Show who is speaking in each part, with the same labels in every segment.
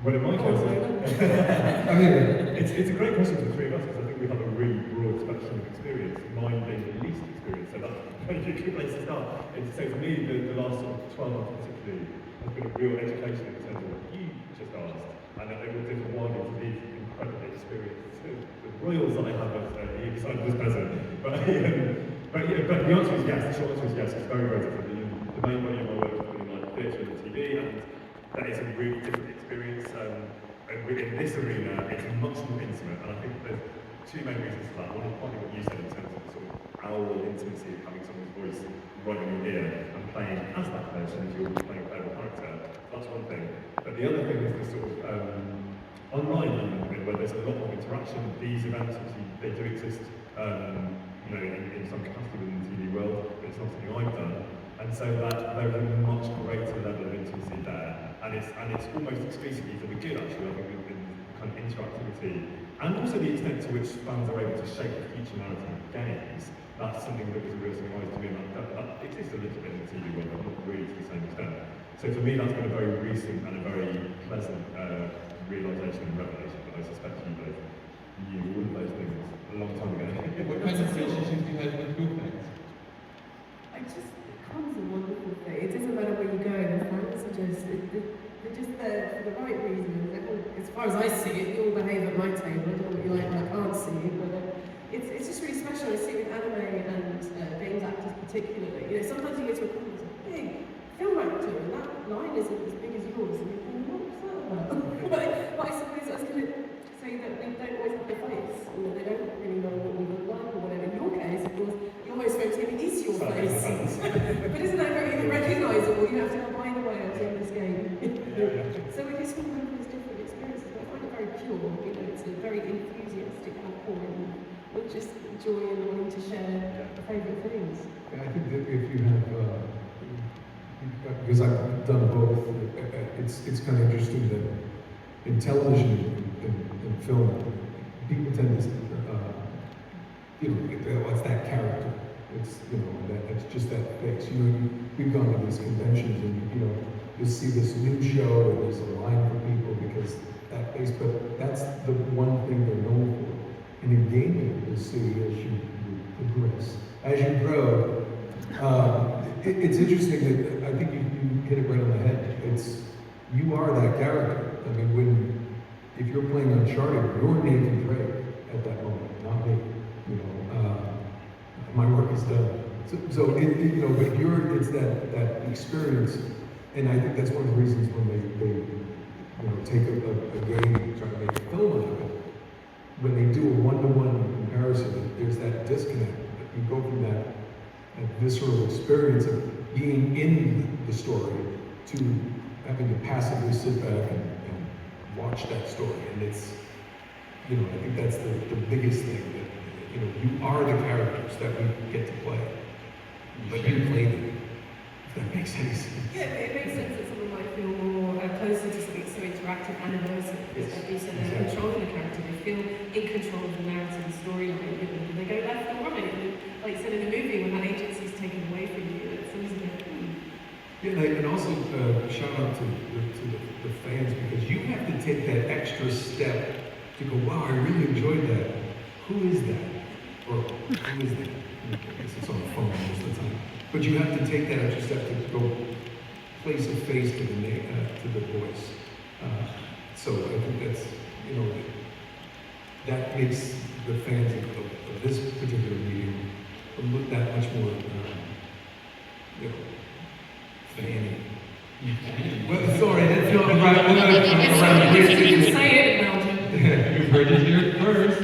Speaker 1: Well, in my case, I mean, it's a great question for the three of us because I think we have a really broad spectrum of experience, mine being the least experienced, so that's a good place to start. And so for me, the last sort of 12 months particularly has been a real education in terms of what you just asked, and it will differ widely to these incredibly experienced the royals that I have either side of this present. But the answer is yes, the short answer is yes, it's very, very different. The main body of my work is really like theatre and TV, and that is a really different experience. And within this arena, it's much more intimate, and I think there's two main reasons for that. One is partly what you said in terms of the sort of aural intimacy of having someone's voice right in your ear and playing as that person if you're playing a playable character. That's one thing. But the other thing is the sort of online element of it, where there's a lot of interaction. These events, obviously, they do exist, in some capacity within the TV world, but it's not something I've done. And so that there is a much greater level of intimacy there, and it's almost exclusively for the good, actually. I think in kind of interactivity, and also the extent to which fans are able to shape the future narrative of games. That's something that was a real surprise to me, and that exists a little bit in the TV world, but not really to the same extent. So for me, that's been a very recent and a very pleasant realisation and revelation. But I suspect you both knew all of those things a long time ago.
Speaker 2: What kind of relationships do you have with group fans?
Speaker 3: It becomes a wonderful thing. It doesn't matter where you go, the fans are they're just there for the right reasons. As far as I see it, you all behave at my table. I don't know what you like when I can't see you, but it's just really special. I see with anime and games actors particularly. Sometimes you get to a conference, a big film actor, and that line isn't as big as yours, and you think, what's that about? but I suppose I was going to say that we don't always have the face, or they don't really know what we look like, or whatever. In your case, of course, your most famous game is your face. But isn't that very recognisable? You have to go by the way I was in this game. So it is all of those different experiences, but I find it very pure. It's a very enthusiastic outpouring, with just joy and wanting to share favourite things.
Speaker 4: I think that if you have, because I've done both, it's kind of interesting that in television and film, people tend to, what's that character? It's just that face. We've gone to these conventions and, you'll see this new show and there's a line for people because that face, but that's the one thing they're known for. And in gaming, you'll see as you progress, as you grow, it's interesting that I think you hit it right on the head. You are that character. I mean, if you're playing Uncharted, you're Nathan Drake at that moment, not me. My work is done. But it's that experience, and I think that's one of the reasons when they take a game and try to make a film out of it. When they do a one-to-one comparison, there's that disconnect. You go from that visceral experience of being in the story to having to passively sit back and watch that story. And it's, I think that's the biggest thing, that, you are the characters that we get to play, but you play them, if that makes any sense.
Speaker 3: Yeah, it makes sense that someone might feel more closer to something so interactive and immersive. Yes. Like you said, they're controlling the character, they feel in control of the narrative and storyline. They go left or right. And like you said in the movie, when that agency is taken away from you, it's always a bit.
Speaker 4: Yeah, and also shout out to the fans, because you have to take that extra step to go, wow, I really enjoyed that. Who is that? Or who is that? I guess it's on the phone most of the time. But you have to take that extra step to go place a face to the voice. So I think that's, that makes the fans of this particular meeting look that much more, fanny. Well, sorry, that's not right.
Speaker 3: You can say it in Belgium.
Speaker 2: You've heard it here first.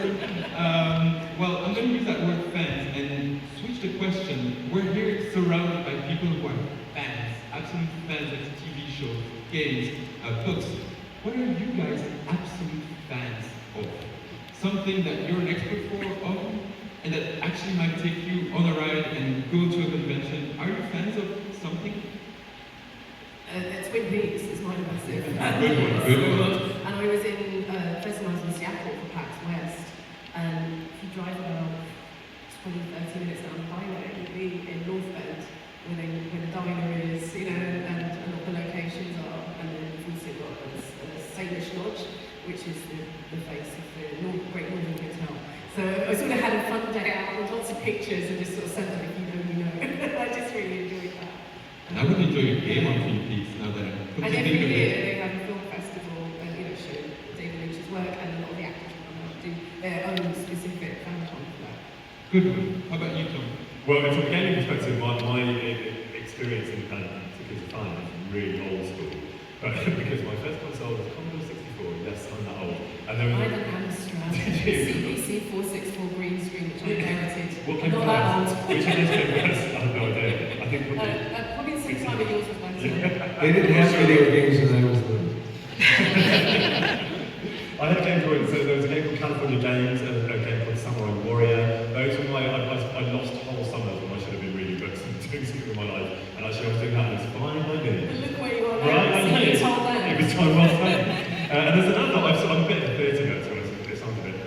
Speaker 2: Well, I'm going to use that word fans and switch the question. We're here surrounded by people who are fans, absolute fans of TV shows, games, books. What are you guys absolute fans of? Something that you're an expert of, and that actually might take you on a ride and go to a convention. Are you fans of something?
Speaker 3: Twin Peaks is my massive.
Speaker 2: Good one.
Speaker 3: And I was in, first time I was in Seattle for PAX West, and if you drive about 20-30 minutes down the highway, you'll be in North Bend, where the diner is, and what the locations are, and then you can see what a Salish which is the face of the Great Northern Hotel. So I sort of had a fun day out with lots of pictures and just sort of sent them, if you know, you know. I just really enjoyed that.
Speaker 2: And I would enjoy a game on Twin Peaks now that I'm
Speaker 3: And
Speaker 2: completely
Speaker 3: every
Speaker 2: thinking of
Speaker 3: year
Speaker 2: it.
Speaker 3: they have a film festival and, you know, show David Lynch's work, and a lot of the actors come out and do their own specific fantom for that.
Speaker 2: Good one. How about you, Tom?
Speaker 1: Well, from a gaming perspective, my experience in kind of particular time is really old school. Because my first console was a Commodore 64. Yes, I'm that old. And then
Speaker 3: I had an Amstrad CPC 464 green screen, which I inherited.
Speaker 1: What
Speaker 3: I'm
Speaker 1: came
Speaker 3: not that
Speaker 1: first?
Speaker 3: old.
Speaker 1: Which of these came first? I have no idea. I think
Speaker 3: Probably the same time as yours was mine.
Speaker 4: They didn't have video games when I was little.
Speaker 1: I had a Game Boy, so there was a game called California Games and a game called Samurai Warrior. Those were I lost whole summers when I should have been reading books and doing something with my life. And actually I was doing that and it's fine by me.
Speaker 3: But look where you are now.
Speaker 1: Right, I know.
Speaker 3: You told them.
Speaker 1: It was time well spent. And there's another, I'm a bit of a theatre nerd, so it sounds a bit,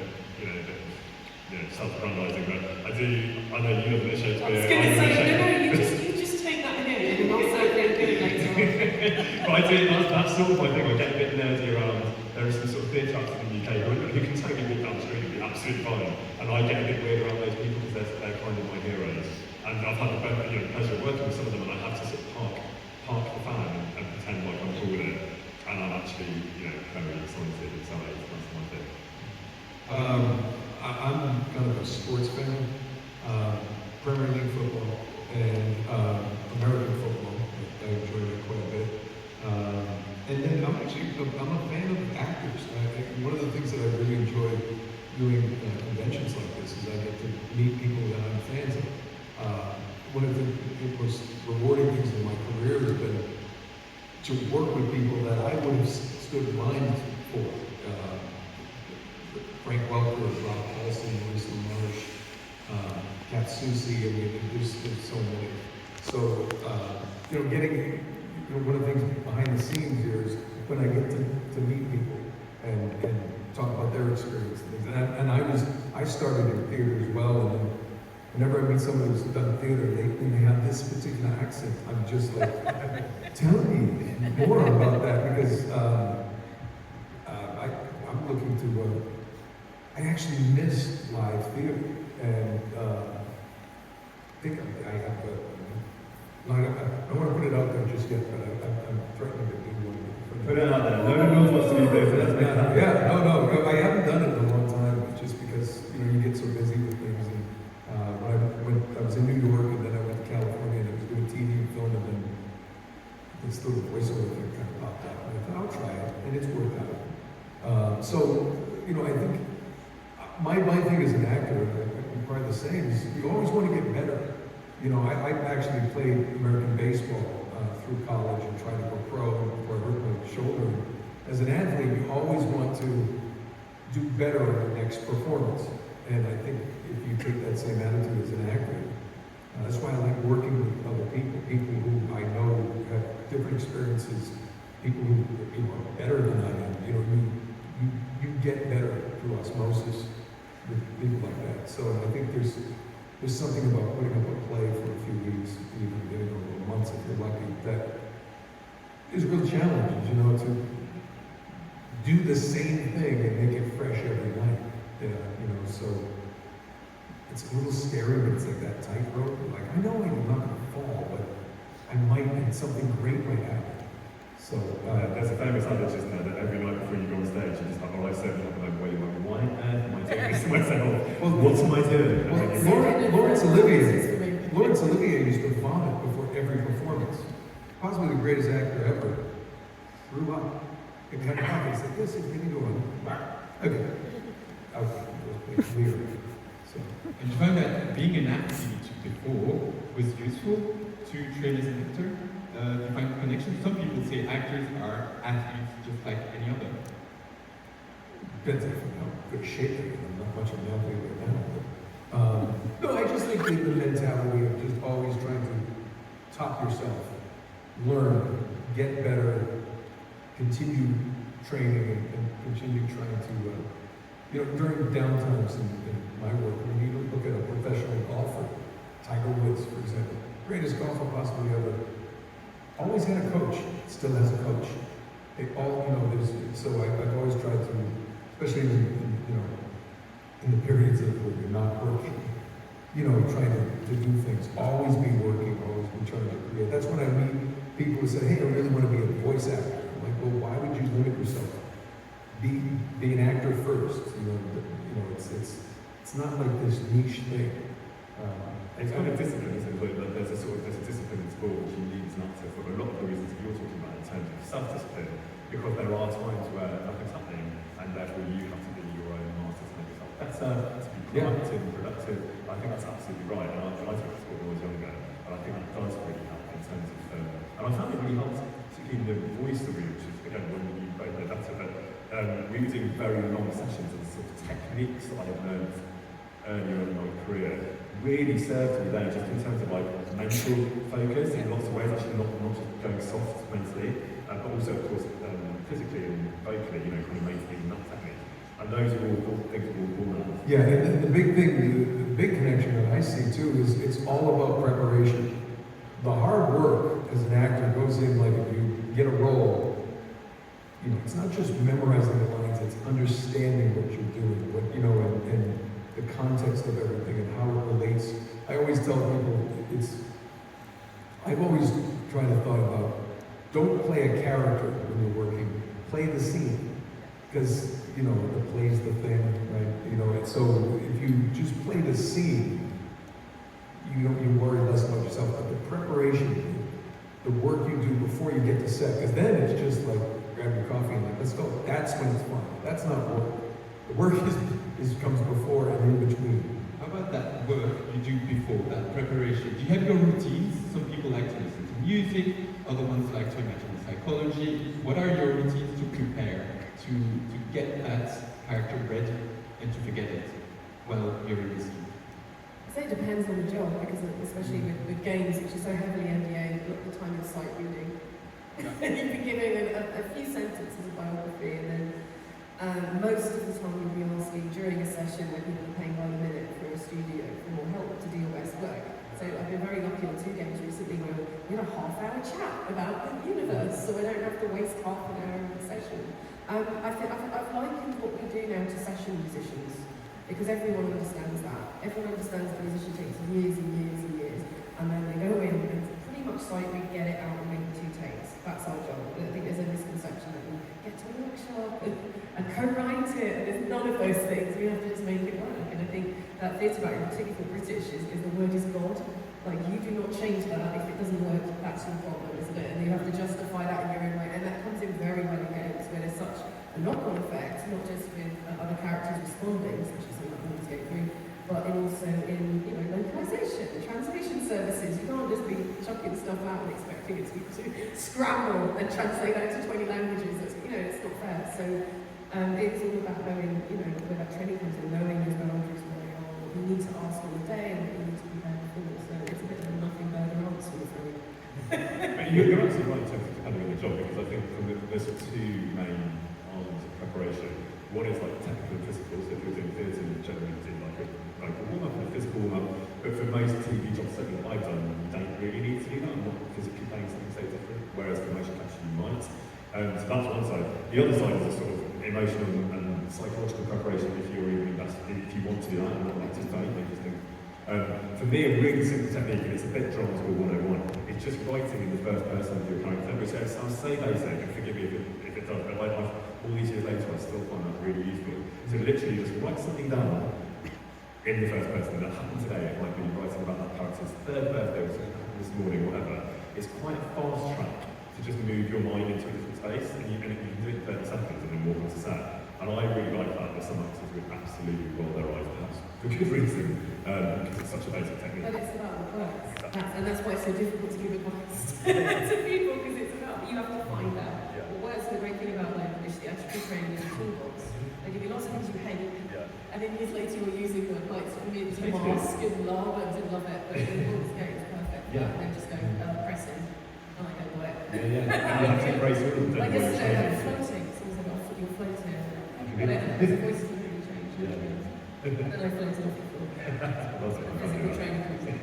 Speaker 1: self-aggrandising, but I know you love the Shakespeare.
Speaker 3: I was going to say, no, you just take that ahead and I'll say it good later on.
Speaker 1: But I do, that's sort of my thing, I get a bit nerdy around, there are some sort of theatre actors in the UK who can take me down the street and be absolutely fine, and I get a bit weird around those people because they're kind of my heroes. And I've had the pleasure of working with some of them, and I have to sort of park the fan and pretend like I'm cool with it, and I'm actually, very excited inside. That's my thing.
Speaker 4: I'm kind of a sports fan. Premier League football and American football. I enjoy that quite a bit. And then I'm a fan of actors. One of the things that I really enjoy doing conventions like this is I get to meet people that I'm fans of. One of the most rewarding things in my career has been to work with people that I would have stood in line for. Frank Welker, Rob Paulson, Marissa Marsh, Kat Susi, I mean, there's so many. So, getting, one of the things behind the scenes here is when I get to meet people and talk about their experience and things. And I started in theater as well, and then whenever I meet somebody who's done theater, and they have this particular accent, I'm just like, tell me more about that, because I'm looking to, I actually miss live theater, and I think I have I don't want to put it out there just yet, but I'm threatening to do one.
Speaker 1: Put it out there. No one knows what's to be there, so let's make it happen.
Speaker 4: Yeah, no, I haven't done it in a long time, just because, you get so busy with things. And when I was in New York, and then I went to California, and I was doing TV and film, and then this little voiceover thing kind of popped up. And I thought, I'll try it, and it's worked out. So, I think my thing as an actor, and probably the same, is you always want to get better. I actually played American baseball through college and tried to go pro before I hurt my shoulder. As an athlete, you always want to do better in the next performance. And I think if you take that same attitude as an actor, that's why I like working with other people who I know have different experiences, people who are better than I am. You get better through osmosis with people like that. So I think there's something about putting up a play for a few weeks, even months if you're lucky, that is a real challenge, to do the same thing and make it fresh every night. So it's a little scary, but it's like that tightrope. Like, I know I'm not going to fall, but I might, and something great might happen. So
Speaker 1: there's a famous adage, isn't there, that every night before you go on stage, you're just like, all right, so I'm like, wait, why on earth am I doing this to myself? What am I doing?
Speaker 4: Laurence Olivier used to vomit before every performance. Possibly the greatest actor ever. Threw up. It cut off. He said, this is going to go on. Okay. It was weird. So.
Speaker 2: And you find that being an athlete before was useful to train as an actor? To find connections? Some people say actors are athletes just like any other.
Speaker 4: Depends on how good shape they're in. I'm not much of an athlete right now. But, no, I just think that the mentality of just always trying to top yourself, learn, get better, continue training, and continue trying to, during downtimes in my work, when you look at a professional golfer, Tiger Woods, for example, greatest golfer possibly ever, always had a coach, still has a coach. They all, so I've always tried to especially in the periods of where you're not working, trying to do things, always be working, always be trying to create. That's when I meet people who say, hey, I really want to be a voice actor. I'm like, well, why would you limit yourself? Be an actor first. It's not like this niche thing.
Speaker 1: It's kind of discipline, isn't it? Like there's a discipline in sport which you need not to, for a lot of the reasons you're talking about in terms of self-discipline, because there are times where nothing's happening, and therefore you have to be your own master to make yourself better, to be proactive and productive. I think that's absolutely right, and I took sport when I was younger, and I think that does really help in terms of, and I found it really helps, particularly in the voice arena, which is, again, when you both know better, but we were doing very long sessions and sort of techniques that I had learned earlier in my career really served me there, just in terms of like mental focus in lots of ways, actually not just going soft mentally, but also of course physically and vocally, kind of maintaining that technique. And those are all things we'll learn.
Speaker 4: Yeah, and the big thing, the big connection that I see too is it's all about preparation. The hard work as an actor goes in, like if you get a role, it's not just memorizing the lines, it's understanding what you're doing, and the context of everything and how it relates. I always tell people, I've always tried to thought about, don't play a character when you're working, play the scene. Because, the play's the thing, right? And so if you just play the scene, you worry less about yourself, but the preparation, the work you do before you get to set, because then it's just like, grab your coffee and like, let's go. That's when it's fun. That's not work. The work comes before and in between.
Speaker 2: How about that work you do before, that preparation? Do you have your routines? Some people like to listen to music, other ones like to imagine psychology. What are your routines to prepare, to get that character ready and to forget it while you're in the scene?
Speaker 3: So it depends on the job, because especially with games, which are so heavily NDA, a lot of the time it's sight reading. You'd be giving a few sentences of biography, and then most of the time you'll be asking during a session where people are paying by the minute for a studio for more help to do your best work. So I've been very lucky on 2 games recently where we had a half-hour chat about the universe, so I don't have to waste half an hour of the session. I've likened what we do now to session musicians, because everyone understands that. Everyone understands that a musician takes years and years and years, and then they go in and pretty much sight read, get it out and make 2 takes. That's our job. I think there's a misconception that we get to a workshop and co-write it, and there's none of those things. We have to just make it work. And I think that theatre background, particularly for British, is the word is God. Like, you do not change that. If it doesn't work, that's your problem, isn't it? And you have to justify that in your own way. And that comes in very well in games where there's such a knock-on effect, not just with other characters responding, such as some of the go through, but also in localization, translation services. You can't just be chucking stuff out and expecting it to scramble and translate that into 20 languages. It's not fair. So it's all about knowing, where that training comes in, knowing those boundaries where they are, what you need to ask on the day, and what you need to prepare for. So it's a bit of a nothing burger answer, I'm afraid.
Speaker 1: But you're absolutely right in terms of depending on the job, because I think there's 2 main arms of preparation. One is like technical and physical, so if you're doing theatre, you generally do like a warm-up and a physical warm-up, but for most TV jobs that I've done, you don't really need to do that. I'm not physically playing something so different, whereas for motion capture you might. So that's one side. The other side is a sort of emotional and psychological preparation if you're even invested, if you want to do that, and not like to don't interesting. For me, a really simple technique, and it's a bit drama school 101, it's just writing in the first person of your character, which sounds so basic, and forgive me if it does, but like all these years later, I still find that really useful. So literally just write something down in the first person that happened today. It might be writing about that character's 3rd birthday or something that happened this morning, whatever. It's quite a fast track to just move your mind into a different space, and you can do it in 30 seconds and then walk onto set. And I really like that. There's some actors who absolutely roll their eyes, perhaps for good reason, because it's such a basic technique.
Speaker 3: But it's about what works. And that's why it's so difficult to give advice to people, because it's about, you have to find out what works. The great thing about the theatrical training is a toolbox. They give you lots of things you hate, and then years later you're using them like for me to mask and love and to love it, but in all this game it's perfect. And then just go pressing, and I go away.
Speaker 1: And you have to embrace all of them.
Speaker 3: Like yesterday, I was floating, so I was like, oh, you're floating. And then the voices have really changed. And then I floated off the floor. Physical training comes in.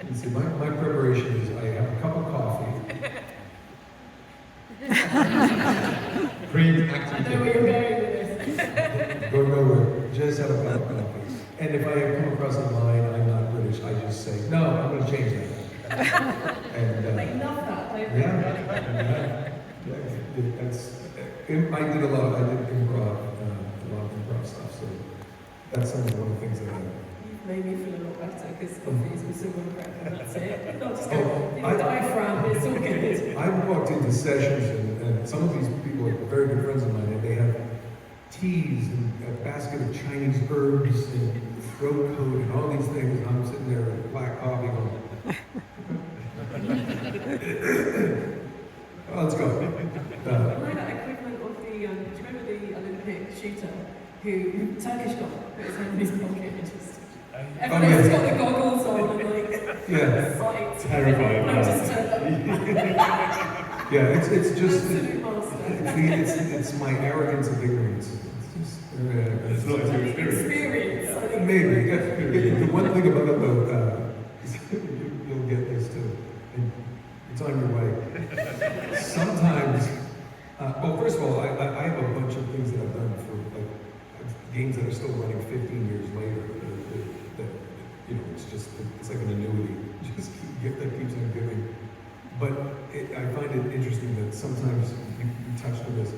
Speaker 4: You see, my preparation is I have a cup of coffee.
Speaker 2: Great
Speaker 3: I know where you're going with this.
Speaker 4: And if I come across a line, I'm not British, I just say, no, I'm going to change that. And,
Speaker 3: They love that, don't they?
Speaker 4: That's, I did improv, a lot of improv stuff, so that's one of the things that I.
Speaker 3: You've made me feel a lot better because coffees with silver and bread, and that's it. Not just go,
Speaker 4: I
Speaker 3: diaphragm, it's all good.
Speaker 4: I walked into sessions and some of these people are very good friends of mine, and they have teas and a basket of Chinese herbs and throat coat and all these things, and I'm sitting there with black coffee going, oh, let's go.
Speaker 3: I know that equivalent of the, do you remember the Olympic shooter who, Turkish guy, put his hand in his pocket and just, everyone else got the goggles on and like, sight.
Speaker 1: Terrifying.
Speaker 3: And just turned up.
Speaker 4: Yeah, it's just,
Speaker 3: Absolute master.
Speaker 4: it's my arrogance of ignorance. It's just,
Speaker 1: It's not your experience.
Speaker 3: I think.
Speaker 4: maybe. The one thing about it though, is you'll get this too, and it's on your way. Sometimes, well, first of all, I have a bunch of things that I've done for like games that are still running 15 years later. That it's just it's like an annuity, just gift that keeps on giving. But I find it interesting that sometimes you touched on this.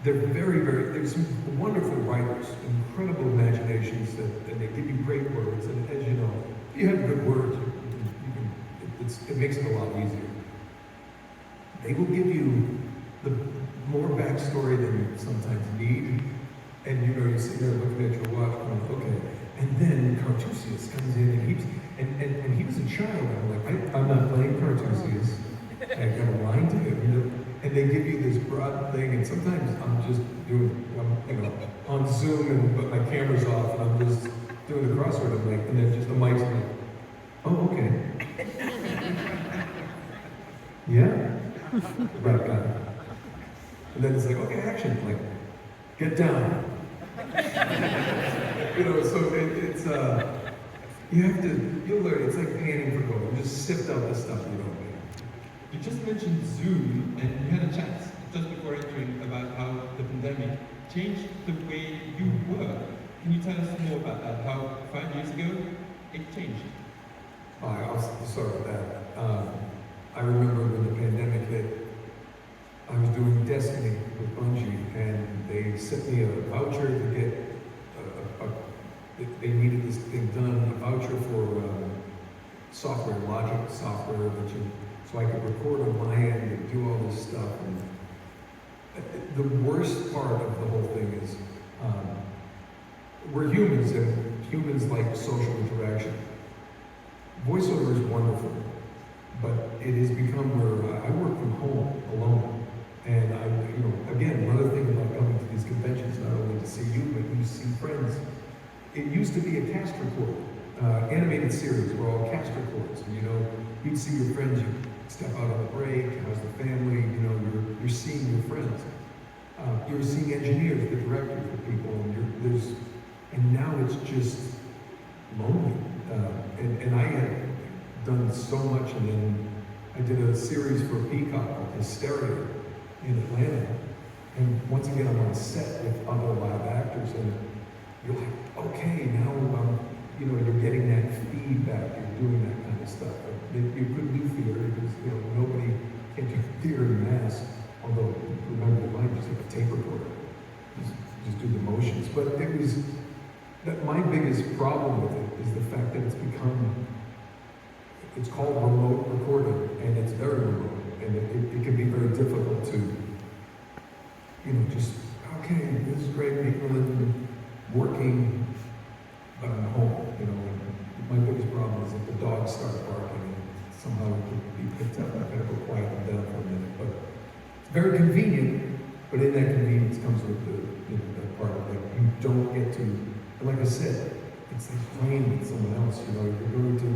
Speaker 4: They're there's some wonderful writers, incredible imaginations, and they give you great words. And as you know, if you have good words, it makes it a lot easier. They will give you the more backstory than you sometimes need. And you sit there looking at your watch going, okay. And then Cartusius comes in and when he was a child, I'm like, I'm not playing Cartusius. I got a line to him, and they give you this broad thing, and sometimes I'm just on Zoom, but my camera's off, and I'm just doing the crossword, and then just the mic's like, oh, okay. Yeah? Right, got it. And then it's like, okay, action, like, get down. So it's you'll learn, it's like panning for gold. You just sift out the stuff you don't need.
Speaker 2: You just mentioned Zoom, and you had a chat just before entering about how the pandemic changed the way you work. Can you tell us more about that? How 5 years ago it changed?
Speaker 4: I'll start with that. I remember when the pandemic hit, I was doing Destiny with Bungie, and they sent me a voucher to get they needed this thing done, a voucher for software, Logic software, so I could record on my end and do all this stuff. And the worst part of the whole thing is we're humans, and humans like social interaction. Voiceover is wonderful, but it has become where I work from home alone. And again, another thing about coming to these conventions, not only to see you, but you see friends. It used to be a cast record, animated series were all cast records. And you'd see your friends, you step out on the break, how's the family, you're seeing your friends. You're seeing engineers, the directors, the people, and now it's just lonely. And I had done so much, and then I did a series for Peacock called Hysteria in Atlanta. And once again, I'm on set with other live actors, and you're like, okay, now you're getting that feedback, you're doing that kind of stuff. You couldn't do theater because nobody can do theater in mass, although remember mine just like a tape recorder, just do the motions. But it was that my biggest problem with it is the fact that it's called remote recording, and it's very remote, and it can be very difficult to just okay, this is great, making a living, working, but I'm home, and my biggest problem is if the dogs start barking, and somehow it can be picked up. I've got to go quiet them down for a minute, but it's very convenient, but in that convenience comes with that part of you don't get to, and like I said, it's like playing with someone else, you're going to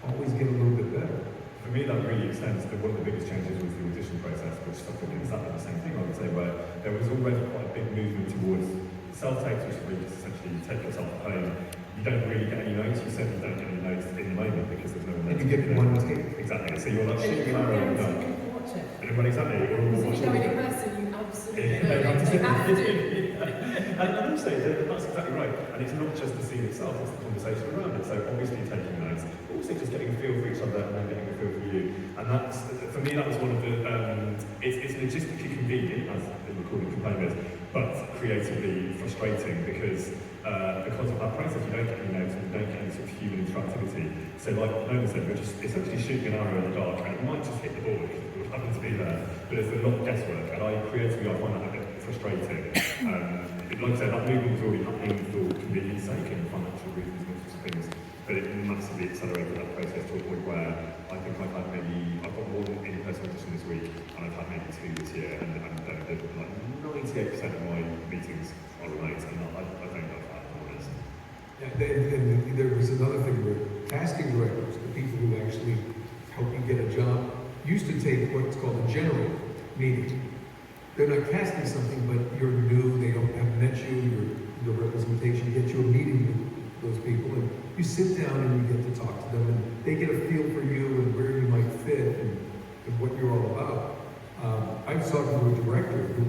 Speaker 4: always get a little bit better.
Speaker 1: For me, that really extends to one of the biggest changes was the audition process, which I think is exactly the same thing, I would say, where there was already quite a big movement towards self-takes, which is really just essentially you take yourself at home. You don't really get any notes, you certainly don't get any notes in the moment because there's no one there.
Speaker 4: And you get one take.
Speaker 1: Exactly, so you're like
Speaker 3: And you
Speaker 1: shooting
Speaker 3: can't
Speaker 1: around
Speaker 3: guarantee
Speaker 1: and
Speaker 3: you can watch it.
Speaker 1: well, exactly.
Speaker 3: Because if you go in person, you absolutely know. You have to.
Speaker 1: and also, that's exactly right. And it's not just the scene itself, it's the conversation around it. So obviously taking notes, but also just getting a feel for each other and then getting a feel for you. And that's, for me, that was one of the, it's logistically convenient, as the recording complainers, but creatively frustrating because of that process, you don't get any notes and you don't get any sort of human interactivity. So like Nolan said, we're just essentially shooting an arrow in the dark and it might just hit the board because it would happen to be there, but it's a lot of guesswork and creatively I find that a bit frustrating. Like I said, that movement was already happening for convenience sake and financial reasons and all sorts of things, but it massively accelerated that process to a point where I think I've got one in-person audition this week and I've had maybe 2 this year and like 98% of my meetings are remote and I don't know if that's honest.
Speaker 4: Yeah, and there was another thing where casting directors, the people who actually help you get a job, used to take what's called a general meeting. They're not casting something, but you're new, they haven't met you, your representation gets you a meeting with those people, and you sit down and you get to talk to them, and they get a feel for you and where you might fit and what you're all about. I was talking to a director who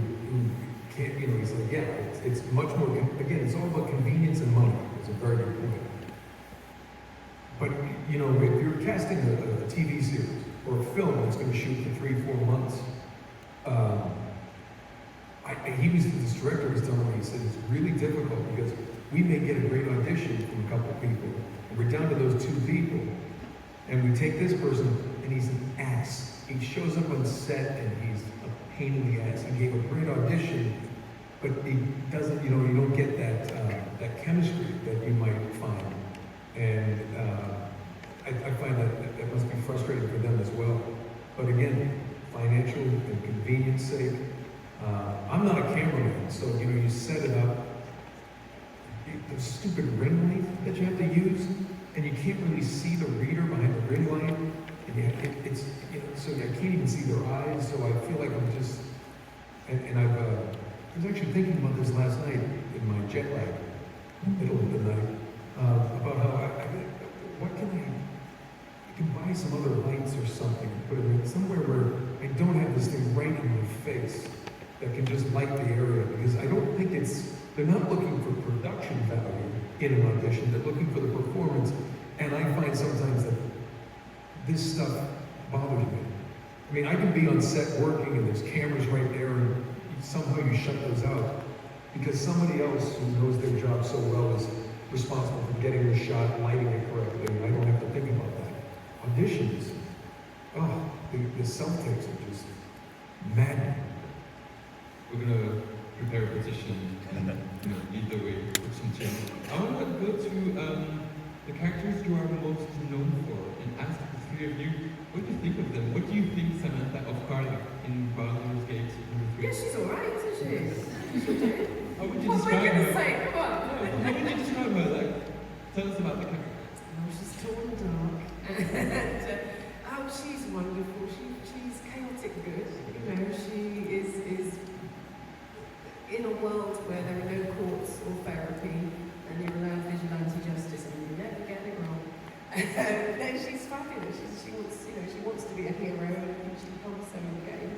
Speaker 4: can't, he's like, yeah, it's much more, again, it's all about convenience and money. It's a very good point. But, if you're casting a TV series or a film that's going to shoot for 3-4 months, this director was telling me, he said, it's really difficult because we may get a great audition from a couple of people, and we're down to those 2 people, and we take this person, and he's an ass. He shows up on set, and he's a pain in the ass. He gave a great audition, but he doesn't, you don't get that chemistry that you might find. And I find that must be frustrating for them as well. But again, financial and convenience sake, I'm not a cameraman, so you set it up. The stupid ring light that you have to use, and you can't really see the reader behind the ring light, and so I can't even see their eyes. So I feel like I'm just, and I was actually thinking about this last night in my jet lag, middle of the night, about how what can I can buy some other lights or something, put it in somewhere where I don't have this thing right in my face that can just light the area, because I don't think they're not looking for production value in an audition, they're looking for the performance, and I find sometimes that this stuff bothers me. I mean, I can be on set working and there's cameras right there and somehow you shut those out because somebody else who knows their job so well is responsible for getting the shot, lighting it correctly, and I don't have to think about that. Auditions, the self-takes are just maddening.
Speaker 2: We're going to prepare a petition and either way put some change. I want to go to the characters you are most known for and ask the 3 of you, what do you think of them? What do you think, Samantha, of Carla in Baldur's Gate #3?
Speaker 3: Yeah, she's alright, isn't she?
Speaker 2: How would you
Speaker 3: What am I
Speaker 2: describe
Speaker 3: going to
Speaker 2: her?
Speaker 3: say? Come on.
Speaker 2: How would you describe her? Tell us about the character.
Speaker 3: She's tall and dark, and she's wonderful. She's chaotic good. She is in a world where there are no courts or therapy, and you're allowed vigilante justice, and you never get it wrong. And she's fabulous. She wants to be a hero, and she becomes so in the game.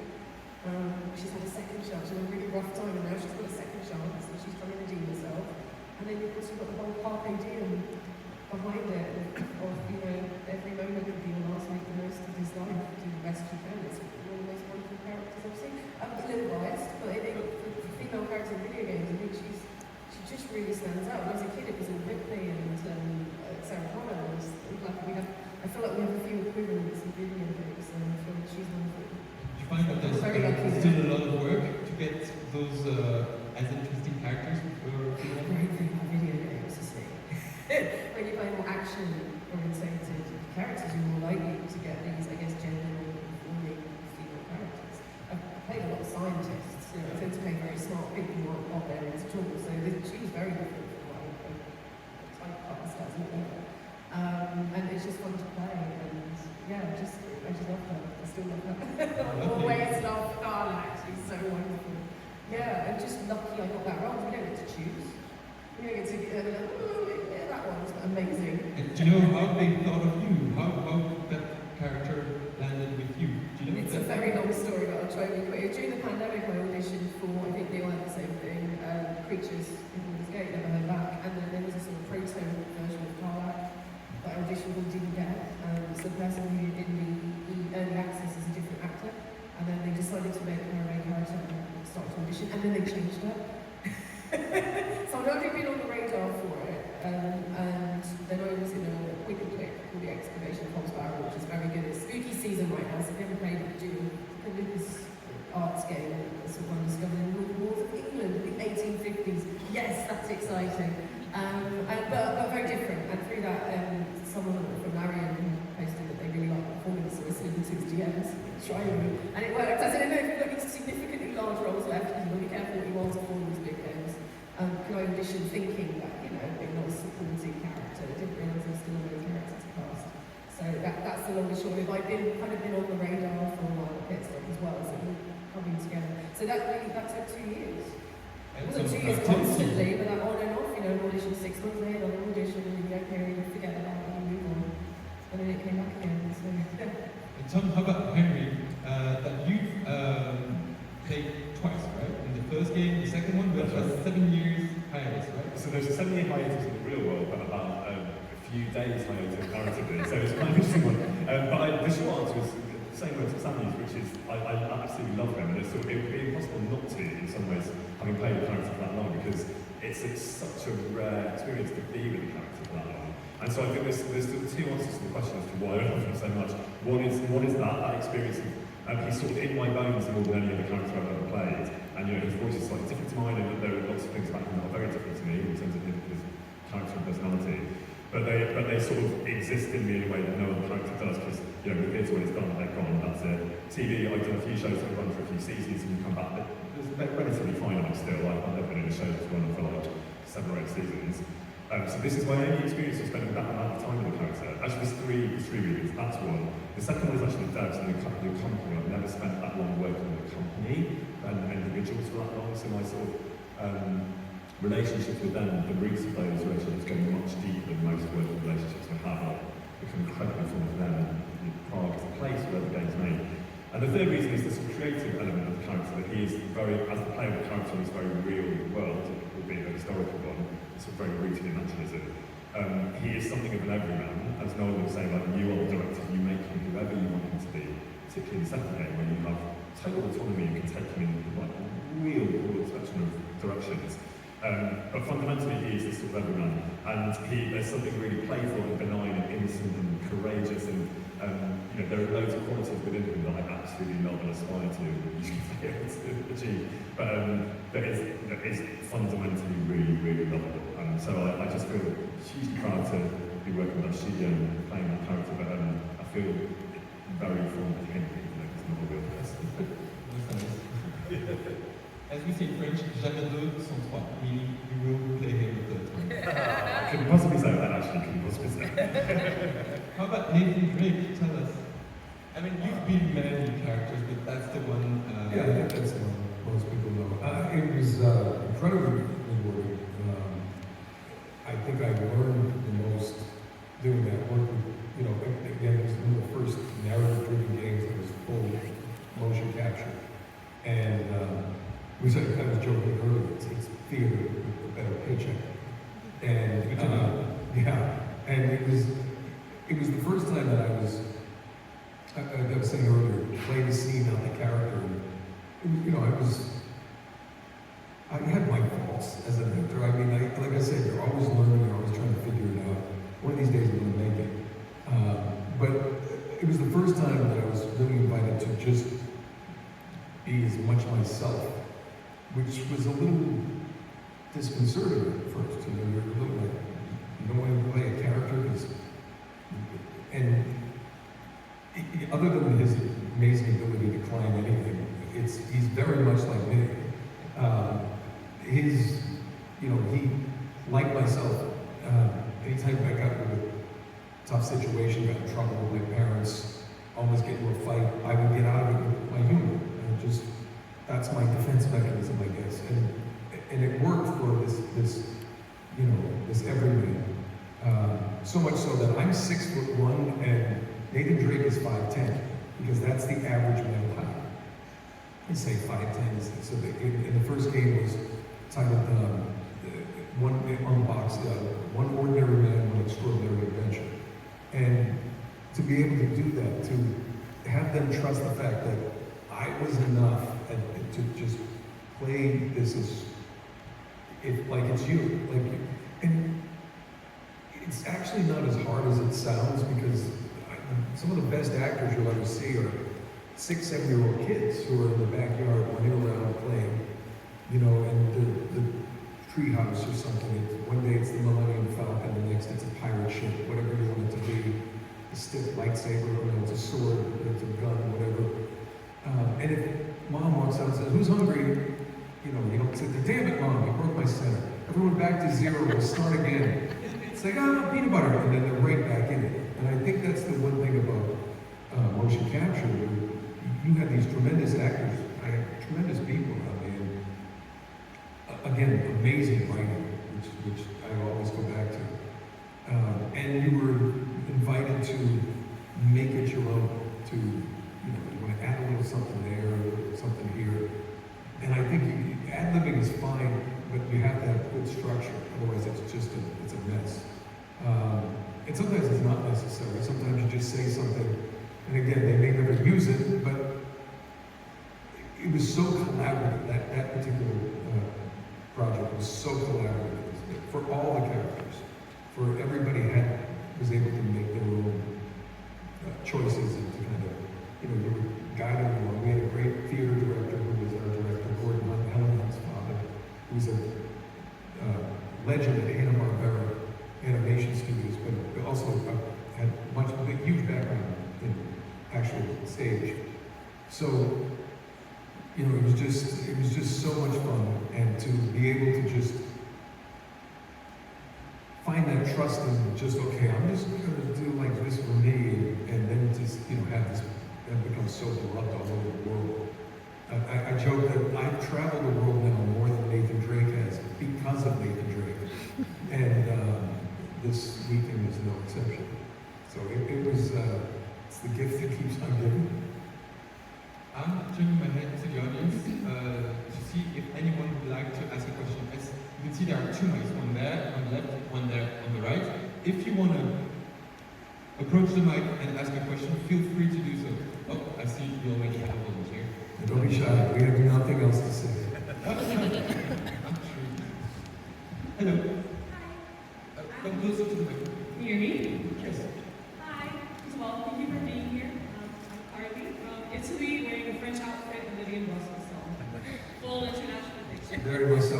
Speaker 3: She's had a second chance. She's had a really rough time, and now she's got a second chance, and she's trying to redeem herself. And then, of course, you've got the whole carpe diem behind it, of every moment of your last, make the most of his life, do the best you can. It's one of the most wonderful characters I've seen. I'm a little biased, but the female character in video games, I think she just really stands out. When I was a kid, it was all Ripley and Sarah Connor. I feel like we have a few equivalents in video games, and I feel like she's wonderful.
Speaker 2: Do you find that there's
Speaker 3: Very lucky.
Speaker 2: still a lot of work to get those as interesting characters for
Speaker 3: Great thing about video games, you see. When you play more action-orientated characters, you're more likely to get these, I guess, gender-normally female characters. I've played a lot of scientists, I tend to play very smart people who aren't out there at all, so she's very different from what I typecast as and whatever. And it's just fun to play, and yeah, I just love her. I still love her. I always love Carla. She's so wonderful. Yeah, I'm just lucky I got that role. We don't get to choose. We don't get to yeah, that one's amazing.
Speaker 2: And do you know how they thought of you? How that character landed with you? Do you know
Speaker 3: It's a very long story, but I'll try to be quick. During the pandemic, I auditioned for, I think they all had the same thing, Creatures in Baldur's Gate, never heard back. And then there was a sort of proto version of Carlac that I auditioned and didn't get. So the person who did the early access is a different actor. And then they decided to make her a main character and started to audition, and then they changed her. So I'd already been on the radar for it. And then I was in a Quick and Click called The Excavation Falls Barrel, which is very good. It's spooky season right now, so if you haven't played it, do. The Lucas Arts game, sort of one discovered in the wars of England in the 1850s. Yes, that's exciting. But very different. And through that, someone from Marion posted that they really liked the performance, so we're listening to his DMs, trying them. And it worked. I said, no, if you've got any significantly large roles left, you want to be careful what you want to perform these big games. Can I audition thinking that, you know, being not a supporting character? I didn't realise I was still a main character to cast. So that's the long and short of it. I've kind of been on the radar for a while at Pittsburgh as well, so we're coming together. So that took 2 years. It wasn't 2 years constantly, but that on and off, you know, an audition 6 months later, an audition, and you go period, you forget about it and move on. And then it came back again. So, yeah.
Speaker 2: And Tom, how about Henry? That you've played twice, right? In the first game, the second one, but it was 7 years hiatus, right?
Speaker 1: So there's a 7-year hiatus in the real world, but about a few days hiatus narratively, so it's quite an interesting one. But the short answer is the same words as Sam used, which is I absolutely love them, and it would be impossible not to, in some ways, having played a character for that long, because it's such a rare experience to be with a character for that long. And so I think there's two answers to the question as to why I love him so much. One is that experience of, he's sort of in my bones more than any other character I've ever played. And you know, his voice is slightly different to mine, and there are lots of things about him that are very different to me in terms of his character and personality. But they sort of exist in me in a way that no other character does, because you know, with Beart, when it's gone, they're gone, that's it. TV, I've done a few shows that run for a few seasons and you come back, they're relatively finite still. I've never been in a show that's run for like 7 or 8 seasons. So this is my only experience of spending that amount of time with a character. Actually, there's three reasons. That's one. The second one is actually devs and the company. I've never spent that long working with a company and individuals for that long, so my sort of relationships with them, the roots of those relationships go much deeper than most working relationships we have. I've become incredibly fond of them and Prague is the place where the game's made. And the third reason is the sort of creative element of the character, that he is very, as the player of the character in this very real world, albeit a historical one, sort of very rooted in naturalism. He is something of an everyman, as Nolan was saying, like you are the director, you make him whoever you want him to be, particularly in the second game where you have total autonomy, you can take him in like real broad spectrum of directions. But fundamentally he is this sort of everyman, and there's something really playful and benign and innocent and courageous, and you know, there are loads of qualities within him that I absolutely love and aspire to achieve, but that is fundamentally really, really lovable. So I just feel hugely proud to be working with that studio and playing that character, but I feel very fond of him, even though he's not a real person.
Speaker 2: As we say in French, jamais deux sans trois, meaning you will play him a third time.
Speaker 1: I couldn't possibly say that, actually, couldn't possibly say that.
Speaker 2: How about Nathan Drake? Tell us. I mean, you've been many characters, but that's the one.
Speaker 4: Yeah, I think that's the one most people know. It was incredibly rewarding. I think I learned the most doing that work with, you know, again, it was one of the first narrative-driven games that was full motion capture. And I was joking earlier, it's theater with a better paycheck. And yeah, and it was the first time that I was saying earlier, playing the scene, not the character. And, you know, I had my faults as an actor. I mean, like I said, you're always learning, you're always trying to figure it out. One of these days I'm going to make it. But it was the first time that I was really invited to just be as much myself, which was a little disconcerting at first. You know, you're a little like, you don't want to play a character, and other than his amazing ability to climb anything, he's very much like me. You know, he, like myself, anytime I got into a tough situation, got in trouble with my parents, almost get into a fight, I would get out of it with my humor. That's my defense mechanism, I guess. And it worked for this you know, this everyman. So much so that I'm 6'1" and Nathan Drake is 5'10", because that's the average male height. I say 5'10", so in the first game was titled one on box, One Ordinary Man, One Extraordinary Adventure. And to be able to do that, to have them trust the fact that I was enough, and to just play this as if like it's you, and it's actually not as hard as it sounds, because some of the best actors you'll ever see are 6, 7-year-old kids who are in the backyard running around playing, you know, in the treehouse or something. One day it's the Millennium Falcon, the next it's a pirate ship, whatever you want it to be. A stick lightsaber, or it's a sword, or it's a gun, whatever. And if mom walks out and says, "Who's hungry?" You know, you don't say, "Damn it, mom, you broke my center." Everyone back to zero, we'll start again. It's like, "I want peanut butter," and then they're right back in it. And I think that's the one thing about motion capture. You have these tremendous actors, tremendous people. I mean, again, amazing writing, which I always go back to. And you were invited to make it your own, to, you know, you want to add a little something there, or something here. And I think ad-libbing is fine, but you have to have good structure, otherwise it's just it's a mess. And sometimes it's not necessary. Sometimes you just say something, and again, they may never use it, but it was so collaborative. That particular project was so collaborative for all the characters. For everybody was able to make their own choices, and to kind of, you know, you were guiding along. We had a great theater director who was our director, Gordon Hunt, Helen Hunt's father, who's a legend at Hanna-Barbera Animation Studios, but also had a huge background in actual stage. So, you know, it was just so much fun, and to be able to just find that trust in just, okay, I'm just going to do like this for me, and then just, you know, have this, and become so beloved all over the world. I joke that I've traveled the world now more than Nathan Drake has because of Nathan Drake, and this weekend is no exception. So it was, it's the gift that keeps on giving.
Speaker 2: I'm turning my head to the audience to see if anyone would like to ask a question. As you can see, there are 2 mics, one there on the left, one there on the right. If you want to approach the mic and ask a question, feel free to do so. Oh, I see you already have a one here.
Speaker 4: Don't be shy, we have nothing else to say.
Speaker 2: Hello. Come closer to the mic.
Speaker 5: Can you hear me?
Speaker 2: Yes.
Speaker 5: Hi. First of all, thank you for being here. I'm Carly from Italy, wearing a French outfit and living in Brussels. So, full international picture.
Speaker 4: Very well so.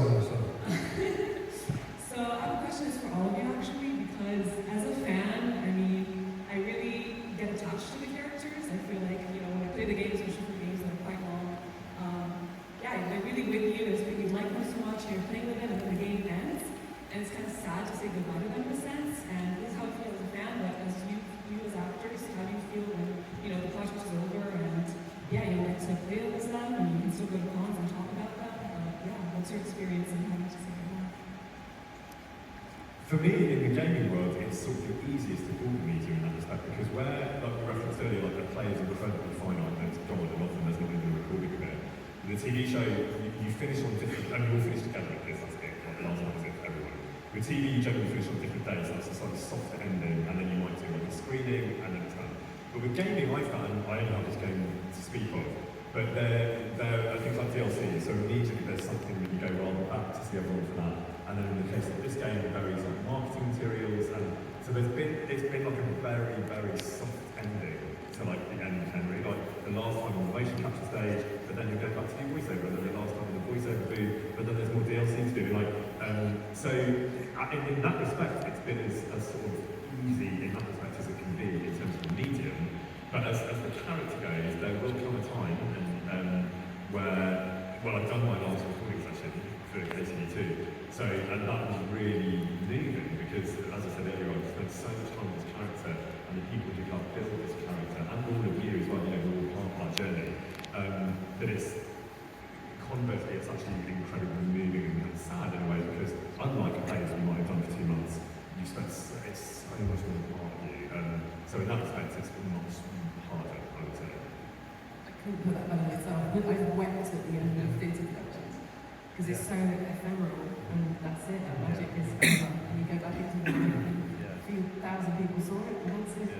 Speaker 5: So, I have a question is for all of you actually, because as a fan, I mean, I really get attached to the characters. I feel like, you know, when I play the game, especially for games that are quite long, yeah, they're really with you. It's like you like them so much, and you're playing with them, and then the game ends. And it's kind of sad to say goodbye to them in a sense, and this is how I feel as a fan, like as you as actors, how do you feel when, you know, the project is over, and yeah, you get to play with them, and you can still go to cons and talk about them, yeah, what's your experience and how do you say goodbye?
Speaker 1: For me, in the gaming world, it's sort of the easiest of all the media in that respect, because where, like we referenced earlier, like a player is incredibly finite and it's gone, and often there's not even a recording of it. The TV show, you finish on different, and we all finish together because that's it, like the last one is it for everyone. With TV, you generally finish on different days, so it's a slightly softer ending, and then you might do like a screening, and then it's done. But with gaming, I found, I only have this game to speak of, but they're things like DLC, so immediately there's something that you go, well, I'm back to see everyone for that. And then in the case of this game, there is like marketing materials, and so it's been like a very, very soft ending to like the end, Henry. Like the last time on the motion capture stage, but then you go back to the voiceover, and then the last time on the voiceover booth, but then there's more DLC to do. Like, so in that respect, it's been as sort of easy in that respect as it can be in terms of the medium. But as the character goes, there will come a time where, well, I've done my last recording session for KCD2, so, and that was really moving because, as I said earlier, I've spent so much time with this character and the people who helped build this character, and all of you as well, you know, we're all part of that journey, that it's, conversely, it's actually incredibly moving and sad in a way because, unlike a play that you might have done for 2 months, it's so much more part of you. So in that respect, it's much harder, I would say.
Speaker 3: I couldn't put that better myself. I wept at the end of Data Productions. because it's so ephemeral, and that's it. That magic is over, and you go back into the room, and a few thousand people saw it, and that's it.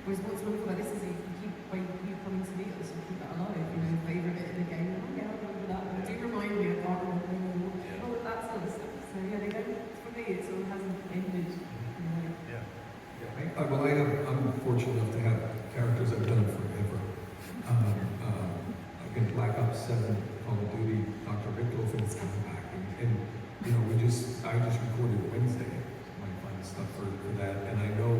Speaker 3: Whereas what's wonderful about this is you keep, when you coming to meet us, you keep that alive. You know, favourite bit of the game. Oh yeah, I remember that. And do remind me, I can't remember all of that sort of stuff. So yeah, they don't. For me, it sort of hasn't ended. You know.
Speaker 4: Well, I'm fortunate enough to have characters I've done forever. Like in Black Ops 7, Call of Duty, Dr. Rickles, and it's coming back. And you know, I just recorded Wednesday. Might find stuff for that. And I know,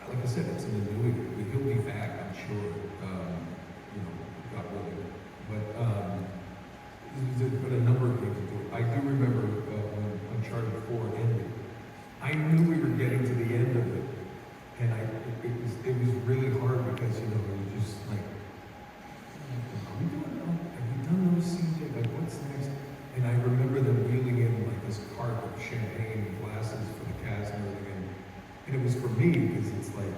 Speaker 4: like I said, it's in the new year. He'll be back, I'm sure. You know, God willing. But a number of things to do. I do remember when Uncharted 4 ended. I knew we were getting to the end of it, and it was really hard because, you know, it was just like, are we doing that? Have we done those scenes yet? Like, what's next? And I remember them wheeling in like this cart of champagne and glasses for the cast and everything, and it was for me because it's like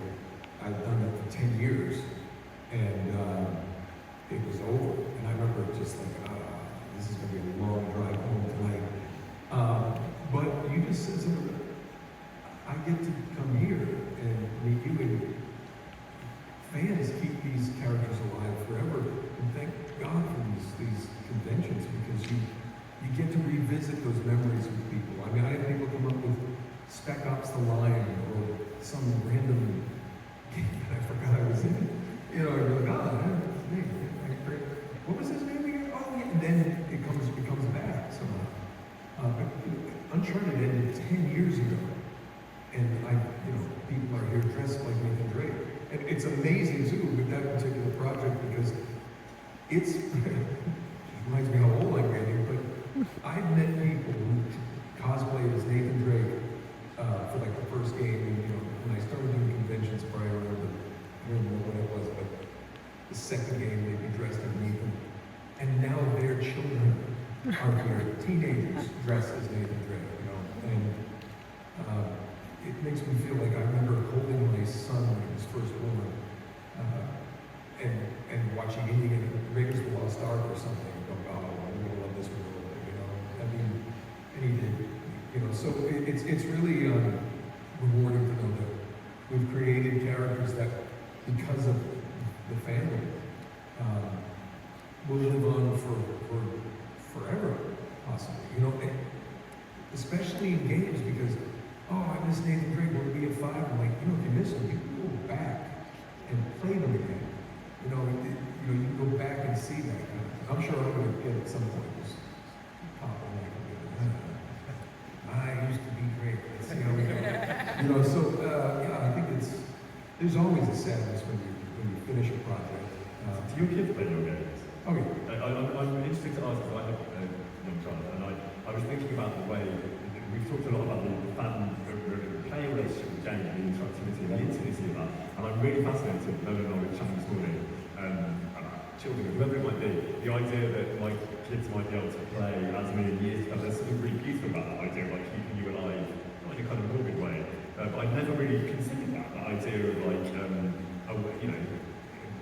Speaker 4: I've done it for 10 years, and it was over, and I remember just like, this is gonna be a long drive home tonight. But you just said something. I get to come here and meet you, and fans keep these characters alive forever. And thank God for these conventions, because you get to revisit those memories with people. I mean, I have people come up with Spec Ops the Lion or some random game that I forgot I was in. You know, and you're like, that's his name. What was his name again? Oh, yeah. And then it comes back somehow. But Uncharted ended 10 years ago. And people are here dressed like Nathan Drake. And it's amazing too with that particular project because it reminds me how old I'm getting, but I've met people who cosplayed as Nathan Drake for like the first game. And when I started doing conventions prior, I don't know what it was, but the second game they'd be dressed as Nathan. And now their children are here, teenagers dressed as Nathan Drake, and it makes me feel like I remember holding my son when he was first born, and watching Indian Raiders of the Lost Ark or something, and going, oh, I'm gonna love this world, I mean, and he did, so it's really rewarding to know that we've created characters that, because of the family, will live on for forever, possibly, especially in games, because I miss Nathan Drake, we'll be at 5. I'm like, if you miss him, you can go back and play them again. You can go back and see that. I'm sure I'm going to get at some point. Just pop on like, I used to be great. Let's see how we go. So I think there's always a sadness when you finish a project.
Speaker 1: Do your kids play your games?
Speaker 4: Oh yeah.
Speaker 1: I'm interested to ask, because I have a young child, and I was thinking about the way. We've talked a lot about the player relationship with James, the interactivity and the intimacy of that. And I'm really fascinated, Nolan and I were chatting this morning, about children, whoever it might be, the idea that my kids might be able to play as me in years to come. There's something really beautiful about that idea of like keeping you alive, not in a kind of morbid way. But I'd never really considered that idea of like,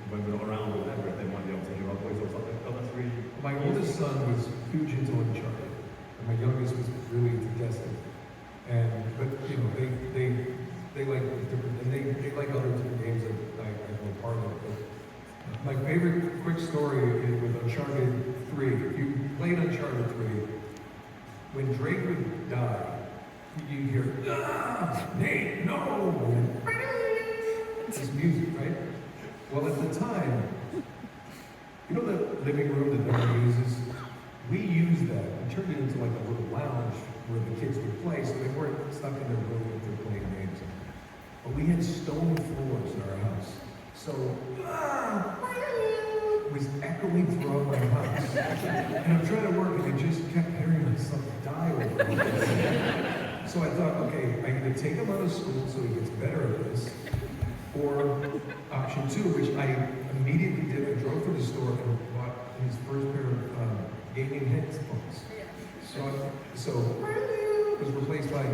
Speaker 1: when we're not around or whatever, if they might be able to hear our voice or something. Oh, that's really...
Speaker 4: My oldest son was huge into Uncharted. My youngest was really into Destiny, but they like different, and they like other different games that I know part of. But my favorite quick story is with Uncharted 3. If you played Uncharted 3, when Drake would die, you'd hear Nate, no, this music, right? Well, at the time, the living room that no one uses. We used that and turned it into like a little lounge where the kids would play, so they weren't stuck in their room if they're playing games. But we had stone floors in our house, so it was echoing throughout my house. And I'm trying to work, and I just kept hearing myself die over it. So I thought, okay, I'm going to take him out of school so he gets better at this, or option 2, which I immediately did. I drove to the store and bought his first pair of gaming headphones. So it was replaced by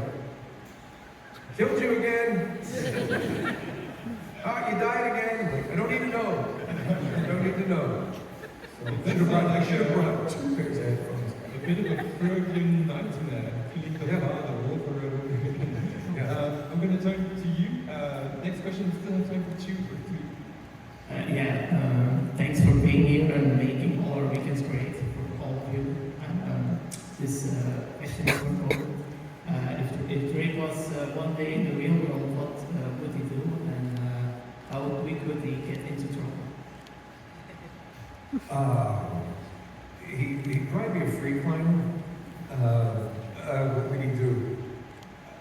Speaker 4: killed you again. You died again. Like, I don't need to know. I don't need to know. So I should have brought 2 pairs of headphones.
Speaker 2: A bit of a Freudian nightmare. Flick the father, walk around. I'm going to turn to you. Next question, we still have time for two or three.
Speaker 6: Thanks for being here and making all our weekends great for all of you. And this question is for Nolan. If Drake was one day in the real world, what would he do, and how quick would he get into trouble?
Speaker 4: He'd probably be a free climber. What would he do?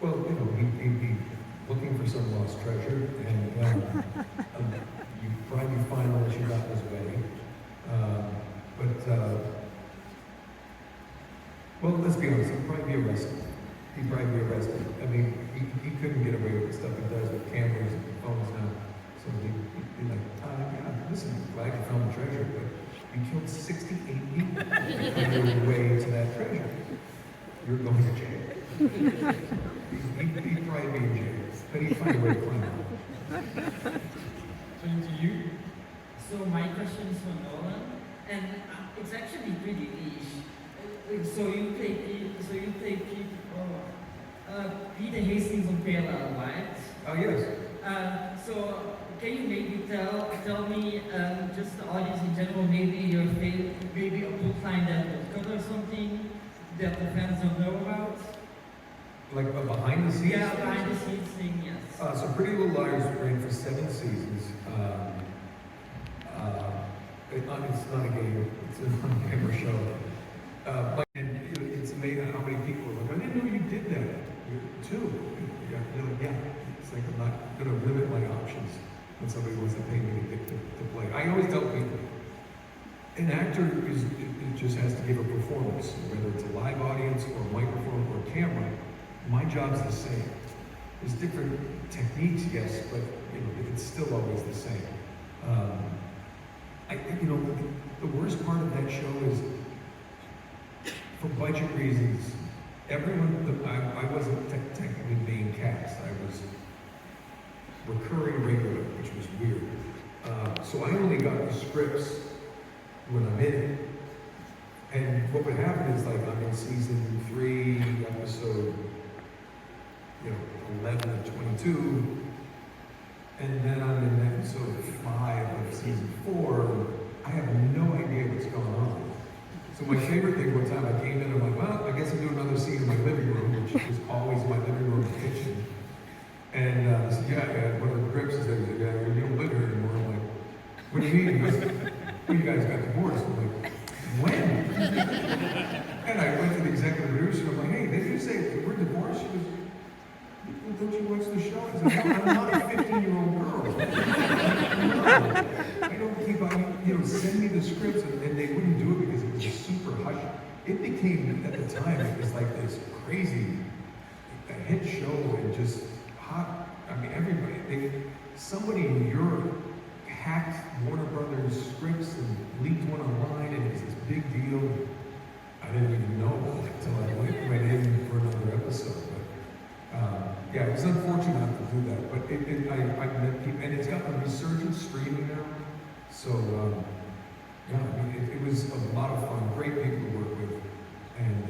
Speaker 4: Well, he'd be looking for some lost treasure, and you'd probably find unless you got his way. Well, let's be honest, he'd probably be arrested. I mean, he couldn't get away with the stuff he does with cameras and phones now. So he'd be like, yeah, listen, I'm glad you found the treasure, but you killed 68 people on your way to that treasure. You're going to jail. He'd probably be in jail, but he'd find a way to climb out.
Speaker 2: Turning to you.
Speaker 7: So my question is for Nolan, and it's actually pretty niche. So you play Peter Hastings on Parallel, right?
Speaker 4: Oh, yes.
Speaker 7: So can you maybe tell me, just the audience in general, maybe your favorite, maybe a book line that would cover something that the fans don't know about?
Speaker 4: Like a behind the scenes?
Speaker 7: Yeah, behind the scenes thing, yes.
Speaker 4: So Pretty Little Liars ran for 7 seasons. It's not a game, it's an on-camera show. And it's amazing how many people are like, I didn't know you did that. Too. Yeah. It's like I'm not going to limit my options when somebody wants to pay me to get to play. I always tell people, an actor it just has to give a performance, whether it's a live audience or a microphone or camera. My job's the same. There's different techniques, yes, but it's still always the same. The worst part of that show is, for budget reasons, I wasn't technically main cast. I was recurring regular, which was weird. So I only got the scripts when I'm in it. And what would happen is, like, I'm in season 3, episode 11 of 22, and then I'm in episode 5 of season 4. I have no idea what's going on. So my favorite thing one time, I came in and I'm like, well, I guess I'm doing another scene in my living room, which is always my living room and kitchen. And I said, yeah, one of the grips is there, yeah, you don't live here anymore. I'm like, what do you mean? He goes, well, you guys got divorced. I'm like, when? And I went to the executive producer, I'm like, hey, did you say we're divorced? She goes, well, don't you watch the show? I said, no, I'm not a 15-year-old girl. No. I don't keep on, send me the scripts, and they wouldn't do it because it was just super hush. It became, at the time, it was like this crazy, a hit show and just hot. I mean, somebody in Europe hacked Warner Brothers scripts and leaked one online, and it was this big deal. I didn't even know until I went in for another episode. But it was unfortunate not to do that. But I met people, and it's got a resurgent streaming now. So it was a lot of fun. Great people to work with, and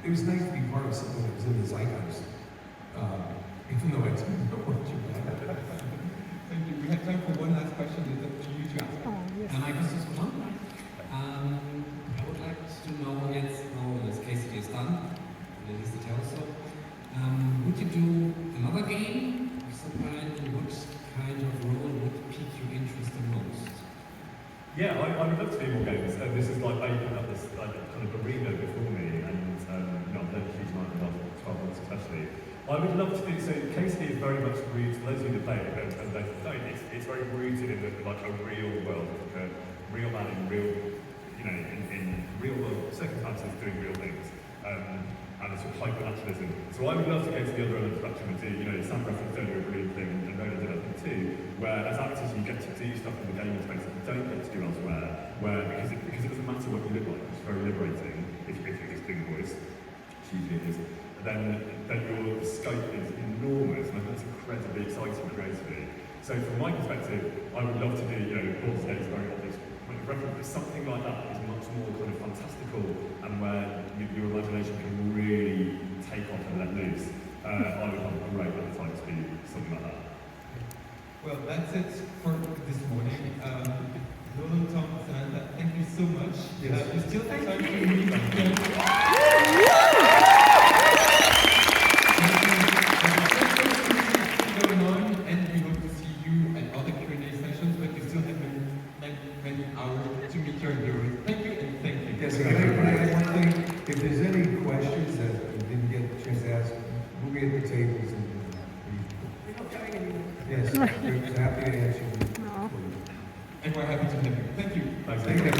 Speaker 4: it was nice to be part of something that was in the zeitgeist. Even though I didn't know much about it.
Speaker 2: Thank you. We have time for one last question. It's up to you to ask.
Speaker 8: My question is for Nolan. I would like to know, now this case is done, release the telescope. Would you do another game of some kind? What kind of role would pique your interest the most?
Speaker 1: Yeah, I would love to do more games. This is like opening up this kind of arena before me, and I've learned a huge amount in the last 12 months especially. I would love to do, so KC is very much rooted, for those of you that play it, and they don't, it's very rooted in like a real world, like a real man in real, in real world circumstances doing real things. And a sort of hyper-naturalism. So I would love to go to the other end of the spectrum and do, Sam Preston's doing a brilliant thing, and Nolan did that too, where as actors you get to do stuff in the gaming space that you don't get to do elsewhere, where because it doesn't matter what you look like, it's very liberating if you're just doing the voice, which usually it is. Then your scope is enormous, and I think that's incredibly exciting creatively. So from my perspective, I would love to do, Baldur's Gate is very obvious point of reference, but something like that is much much more kind of fantastical and where your imagination can really take off and let loose, I would have a great appetite to do something like that.
Speaker 2: Well, that's it for this morning. Nolan, Tom, Samantha, thank you so much.
Speaker 4: Yes.
Speaker 2: We still have time to meet again. Going on, and we hope to see you at other Q&A sessions, but you still have many hours to meet your heroes. Thank you and thank you.
Speaker 4: Yes, can I add one thing? If there's any questions that you didn't get a chance to ask, we'll be at the tables and
Speaker 3: We're not going anywhere.
Speaker 4: yes, we're happy to answer you.
Speaker 2: And we're happy to have you. Thank you.
Speaker 1: Thanks.
Speaker 4: Thank you.